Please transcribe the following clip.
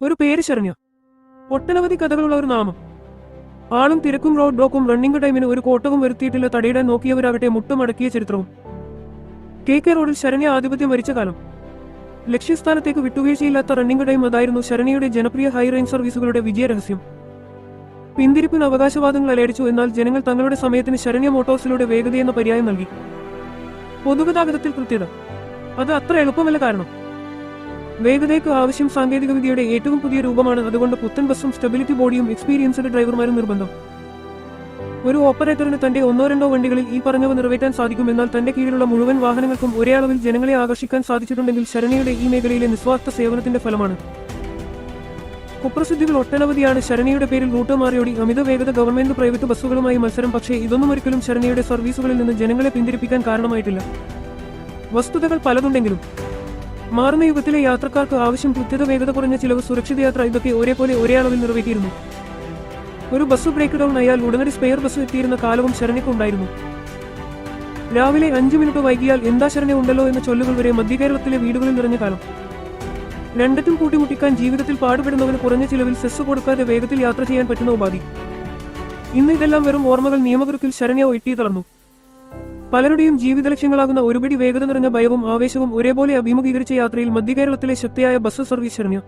ഒരു പേര് ശരണ്യ. ഒട്ടനവധി കഥകളുള്ള ഒരു നാമം. ആളും തിരക്കും റോഡ് ബ്ലോക്കും റണ്ണിംഗ് ടൈമിന് ഒരു കോട്ടവും വരുത്തിയിട്ടില്ല. തടയിടാൻ നോക്കിയവരാകട്ടെ മുട്ടുമടക്കിയ ചരിത്രവും. KK റോഡിൽ ശരണ്യ ആധിപത്യം വരിച്ച കാലം. ലക്ഷ്യസ്ഥാനത്തേക്ക് വിട്ടുവീഴ്ചയില്ലാത്ത റണ്ണിംഗ് ടൈം അതായിരുന്നു ശരണ്യയുടെ ജനപ്രിയ ഹൈ റേഞ്ച് സർവീസുകളുടെ വിജയരഹസ്യം. പിന്തിരിപ്പിന് അവകാശവാദങ്ങൾ അലയടിച്ചു. എന്നാൽ ജനങ്ങൾ തങ്ങളുടെ സമയത്തിന് ശരണ്യ മോട്ടോഴ്സിലൂടെ വേഗതയെന്ന പര്യായം നൽകി. പൊതുഗതാഗതത്തിൽ കൃത്യത, അത് അത്ര എളുപ്പമല്ല. കാരണം വേഗതയ്ക്ക് ആവശ്യം സാങ്കേതികവിദ്യയുടെ ഏറ്റവും പുതിയ രൂപമാണ്. അതുകൊണ്ട് പുത്തൻ ബസ്സും സ്റ്റെബിലിറ്റി ബോഡിയും എക്സ്പീരിയൻസ്ഡ് ഡ്രൈവർമാരും നിർബന്ധം. ഒരു ഓപ്പറേറ്ററിന് തന്റെ ഒന്നോ രണ്ടോ വണ്ടികളിൽ ഈ പറഞ്ഞവ നിറവേറ്റാൻ സാധിക്കും. എന്നാൽ തന്റെ കീഴിലുള്ള മുഴുവൻ വാഹനങ്ങൾക്കും ഒരേ അളവിൽ ജനങ്ങളെ ആകർഷിക്കാൻ സാധിച്ചിട്ടുണ്ടെങ്കിൽ ശരണ്യയുടെ ഈ മേഖലയിലെ നിസ്വാർത്ഥ സേവനത്തിന്റെ ഫലമാണ്. കുപ്രസിദ്ധികൾ ഒട്ടനവധിയാണ്. ശരണ്യയുടെ പേരിൽ റൂട്ട് മാറിയോടി, അമിത വേഗത, ഗവൺമെന്റ് പ്രൈവറ്റ് ബസ്സുകളുമായി മത്സരം. പക്ഷേ ഇതൊന്നും ഒരിക്കലും ശരണ്യയുടെ സർവീസുകളിൽ നിന്ന് ജനങ്ങളെ പിന്തിരിപ്പിക്കാൻ കാരണമായിട്ടില്ല. വസ്തുതകൾ പലതുണ്ടെങ്കിലും മാറുന്ന യുഗത്തിലെ യാത്രക്കാർക്ക് ആവശ്യം കൃത്യത, വേഗത കുറഞ്ഞ ചിലവ്, സുരക്ഷിത യാത്ര, ഇതൊക്കെ ഒരേപോലെ ഒരേ അളവിൽ നിറവേറ്റിയിരുന്നു. ഒരു ബസ് ബ്രേക്ക് ഡൗൺ ആയാൽ ഉടനടി സ്പെയർ ബസ് എത്തിയിരുന്ന കാലവും ശരണ്യക്കുണ്ടായിരുന്നു. രാവിലെ 5 മിനിറ്റ് വൈകിയാൽ എന്താ ശരണ്യ ഉണ്ടല്ലോ എന്ന ചൊല്ലുകൾ വരെ മധ്യകേരളത്തിലെ വീടുകളിൽ നിറഞ്ഞ കാലം. രണ്ടറ്റും കൂട്ടിമുട്ടിക്കാൻ ജീവിതത്തിൽ പാടുപെടുന്നവന് കുറഞ്ഞ ചിലവിൽ സെസ് കൊടുക്കാതെ വേഗത്തിൽ യാത്ര ചെയ്യാൻ പറ്റുന്ന ഉപാധി. ഇന്ന് ഇതെല്ലാം വെറും ഓർമ്മകൾ. നിയമകുരുക്കിൽ ശരണ്യ ഒറ്റി തളർന്നു. പലരുടെയും ജീവിത ലക്ഷ്യങ്ങളാകുന്ന ഒരുപിടി വേഗത നിറഞ്ഞ ഭയവും ആവേശവും ഒരേപോലെ അഭിമുഖീകരിച്ച യാത്രയിൽ മധ്യകേരളത്തിലെ ശക്തിയായ ബസ് സർവീസ് ശരണ്യ.